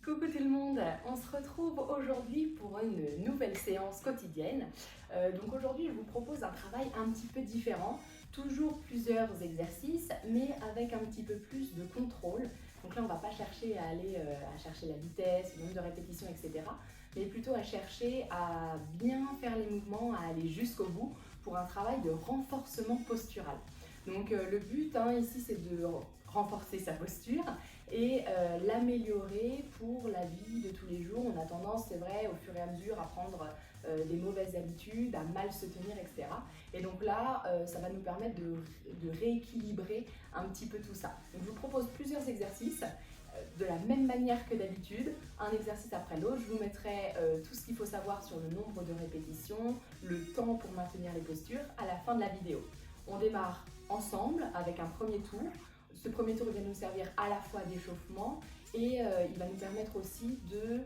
Coucou tout le monde, on se retrouve aujourd'hui pour une nouvelle séance quotidienne. Donc aujourd'hui je vous propose un travail un petit peu différent, toujours plusieurs exercices mais avec un petit peu plus de contrôle. Donc là on ne va pas chercher à aller à chercher la vitesse, le nombre de répétitions, etc. Mais plutôt à chercher à bien faire les mouvements, à aller jusqu'au bout pour un travail de renforcement postural. Donc le but ici c'est de renforcer sa posture et l'améliorer pour la vie de tous les jours. On a tendance, c'est vrai, au fur et à mesure à prendre des mauvaises habitudes, à mal se tenir, etc. Et donc là, ça va nous permettre de rééquilibrer un petit peu tout ça. Donc je vous propose plusieurs exercices de la même manière que d'habitude, un exercice après l'autre. Je vous mettrai tout ce qu'il faut savoir sur le nombre de répétitions, le temps pour maintenir les postures à la fin de la vidéo. On démarre ensemble avec un premier tour. Ce premier tour va nous servir à la fois d'échauffement et il va nous permettre aussi de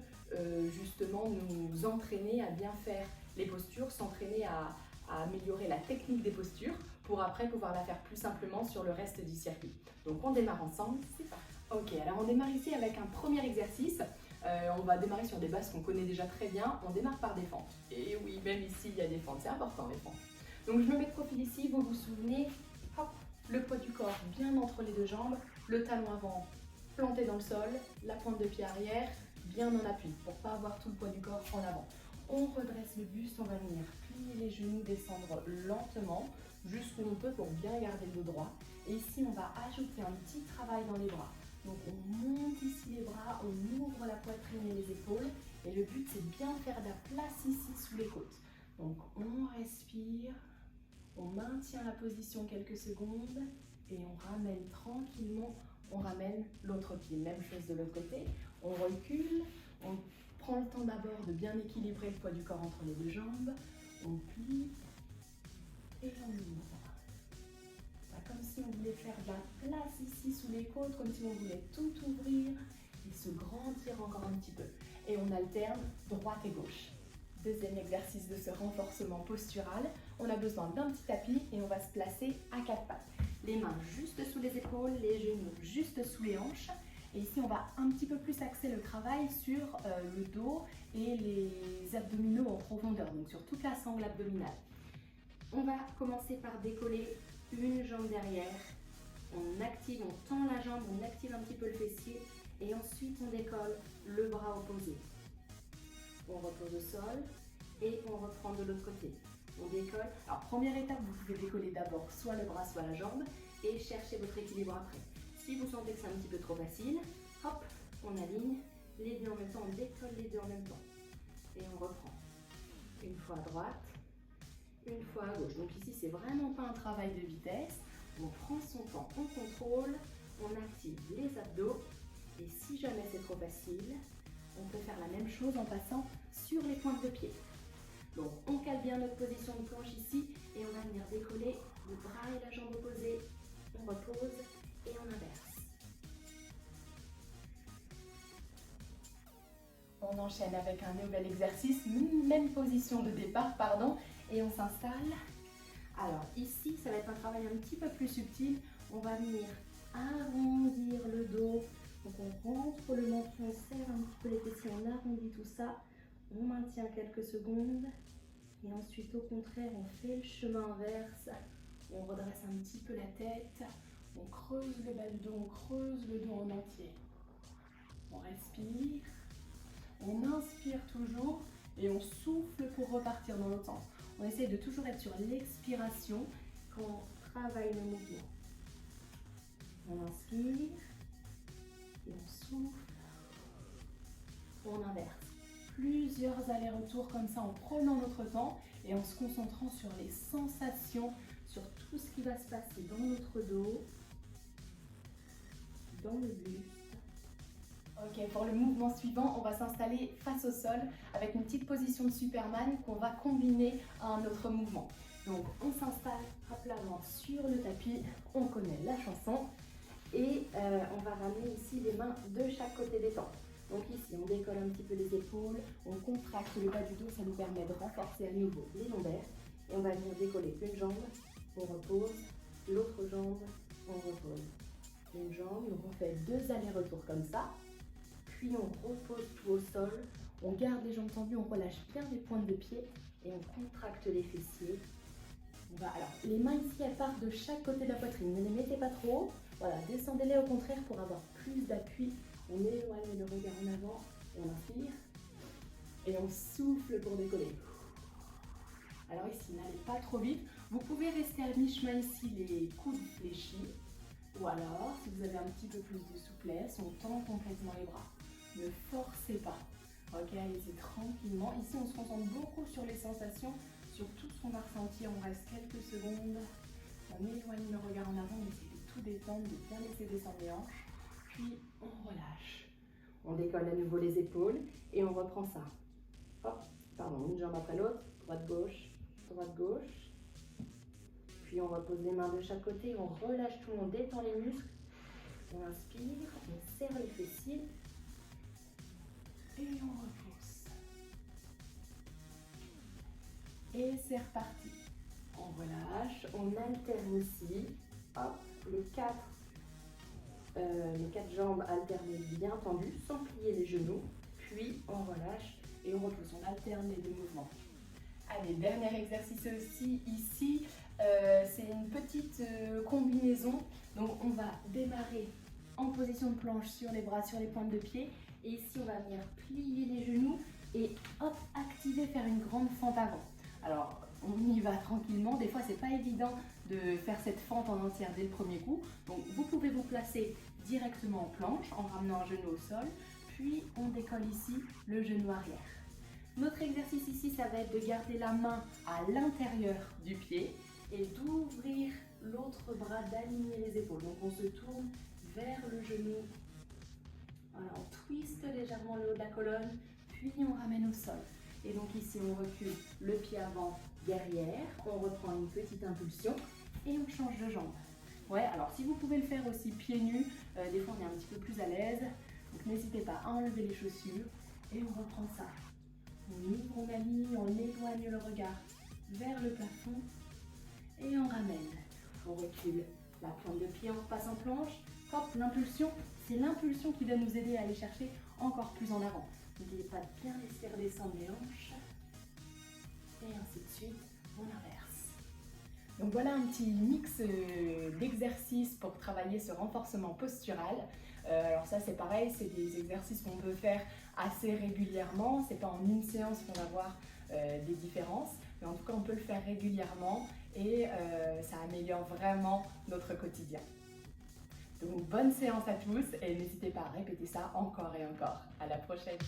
justement nous entraîner à bien faire les postures, s'entraîner à améliorer la technique des postures pour après pouvoir la faire plus simplement sur le reste du circuit. Donc on démarre ensemble, c'est parti. Ok, alors on démarre ici avec un premier exercice. On va démarrer sur des bases qu'on connaît déjà très bien. On démarre par des fentes. Et oui, même ici il y a des fentes, c'est important les fentes. Donc je me mets de profil ici, vous vous souvenez, hop, le poids du corps bien entre les deux jambes, le talon avant planté dans le sol, la pointe de pied arrière bien en appui pour ne pas avoir tout le poids du corps en avant. On redresse le buste, on va venir plier les genoux, descendre lentement jusqu'où on peut pour bien garder le dos droit. Et ici on va ajouter un petit travail dans les bras. Donc on monte ici les bras, on ouvre la poitrine et les épaules et le but c'est de bien faire de la place ici sous les côtes. Donc on respire. On maintient la position quelques secondes et on ramène tranquillement, on ramène l'autre pied. Même chose de l'autre côté, on recule, on prend le temps d'abord de bien équilibrer le poids du corps entre les deux jambes, on plie et on ouvre. Comme si on voulait faire de la place ici sous les côtes, comme si on voulait tout ouvrir et se grandir encore un petit peu. Et on alterne droite et gauche. Deuxième exercice de ce renforcement postural, on a besoin d'un petit tapis et on va se placer à quatre pattes. Les mains juste sous les épaules, les genoux juste sous les hanches. Et ici, on va un petit peu plus axer le travail sur le dos et les abdominaux en profondeur, donc sur toute la sangle abdominale. On va commencer par décoller une jambe derrière. On active, on tend la jambe, on active un petit peu le fessier et ensuite on décolle le bras opposé. On repose au sol et on reprend de l'autre côté. On décolle. Alors première étape, vous pouvez décoller d'abord soit le bras, soit la jambe et chercher votre équilibre après. Si vous sentez que c'est un petit peu trop facile, hop, on aligne les deux en même temps, on décolle les deux en même temps. Et on reprend. Une fois à droite, une fois à gauche. Donc ici, c'est vraiment pas un travail de vitesse. On prend son temps, on contrôle, on active les abdos. Et si jamais c'est trop facile, on peut faire la même chose en passant sur les pointes de pied. Donc on cale bien notre position de planche ici et on va venir décoller le bras et la jambe opposée. On repose et on inverse. On enchaîne avec un nouvel exercice, même position de départ, et on s'installe. Alors ici, ça va être un travail un petit peu plus subtil. On va venir arrondir le dos. Donc on rentre le menton, on serre un petit peu les fessiers, on arrondit tout ça, on maintient quelques secondes et ensuite au contraire on fait le chemin inverse, on redresse un petit peu la tête, on creuse le bas du dos, on creuse le dos en entier. On respire, on inspire toujours et on souffle pour repartir dans l'autre sens. On essaye de toujours être sur l'expiration quand on travaille le mouvement. On inspire. Et on souffle, on inverse. Plusieurs allers-retours comme ça en prenant notre temps et en se concentrant sur les sensations, sur tout ce qui va se passer dans notre dos, dans le buste. Ok, pour le mouvement suivant, on va s'installer face au sol avec une petite position de Superman qu'on va combiner à un autre mouvement. Donc on s'installe à plat ventre sur le tapis, on connaît la chanson. Et on va ramener ici les mains de chaque côté des tempes. Donc ici, on décolle un petit peu les épaules, on contracte le bas du dos, ça nous permet de renforcer à nouveau les lombaires. Et on va venir décoller une jambe, on repose, l'autre jambe, on repose. Une jambe, donc on fait deux allers-retours comme ça. puis on repose tout au sol, on garde les jambes tendues, on relâche bien les pointes de pied et on contracte les fessiers. Alors, les mains ici, elles partent de chaque côté de la poitrine, ne les mettez pas trop haut. Voilà, descendez-les au contraire pour avoir plus d'appui. On éloigne le regard en avant, on inspire et on souffle pour décoller. Alors ici, n'allez pas trop vite. Vous pouvez rester à mi-chemin ici, les coudes fléchis. Ou alors, si vous avez un petit peu plus de souplesse, on tend complètement les bras. Ne forcez pas. Ok, allez-y tranquillement. Ici, on se concentre beaucoup sur les sensations, sur tout ce qu'on va ressentir. On reste quelques secondes. On éloigne le regard en avant, on essaie de tout détendre, de bien laisser descendre les hanches. Puis, on relâche. On décolle à nouveau les épaules et on reprend ça. Hop, pardon, une jambe après l'autre. Droite-gauche, droite-gauche. Puis on repose les mains de chaque côté, on relâche tout, on détend les muscles. On inspire, on serre les fessiers. Et on repousse. Et c'est reparti. On relâche, on alterne ici. Hop, les quatre jambes alternées bien tendues, sans plier les genoux. Puis on relâche et on repousse. On alterne les deux mouvements. Allez, dernier exercice aussi ici. C'est une petite combinaison. Donc on va démarrer en position de planche sur les bras, sur les pointes de pied. Et ici on va venir plier les genoux et hop, activer, faire une grande fente avant. Alors on y va tranquillement. Des fois c'est pas évident de faire cette fente en entière dès le premier coup. Donc vous pouvez vous placer directement en planche en ramenant un genou au sol. Puis on décolle ici le genou arrière. Notre exercice ici, ça va être de garder la main à l'intérieur du pied et d'ouvrir l'autre bras, d'aligner les épaules. Donc on se tourne vers le genou. Voilà, on twiste légèrement le haut de la colonne, puis on ramène au sol. Et donc ici, on recule le pied avant derrière, on reprend une petite impulsion et on change de jambe. Ouais, alors si vous pouvez le faire aussi pieds nus, des fois on est un petit peu plus à l'aise. Donc n'hésitez pas à enlever les chaussures et on reprend ça. On ouvre, on aligne, on éloigne le regard vers le plafond et on ramène. On recule la pointe de pied, on repasse en planche. Hop, l'impulsion, c'est l'impulsion qui va nous aider à aller chercher encore plus en avant. N'oubliez pas de bien laisser redescendre les hanches. Et ainsi de suite, on inverse. Donc voilà un petit mix d'exercices pour travailler ce renforcement postural. Alors ça c'est pareil, c'est des exercices qu'on peut faire assez régulièrement. C'est pas en une séance qu'on va voir des différences, mais en tout cas on peut le faire régulièrement et ça améliore vraiment notre quotidien. Donc bonne séance à tous et n'hésitez pas à répéter ça encore et encore. À la prochaine.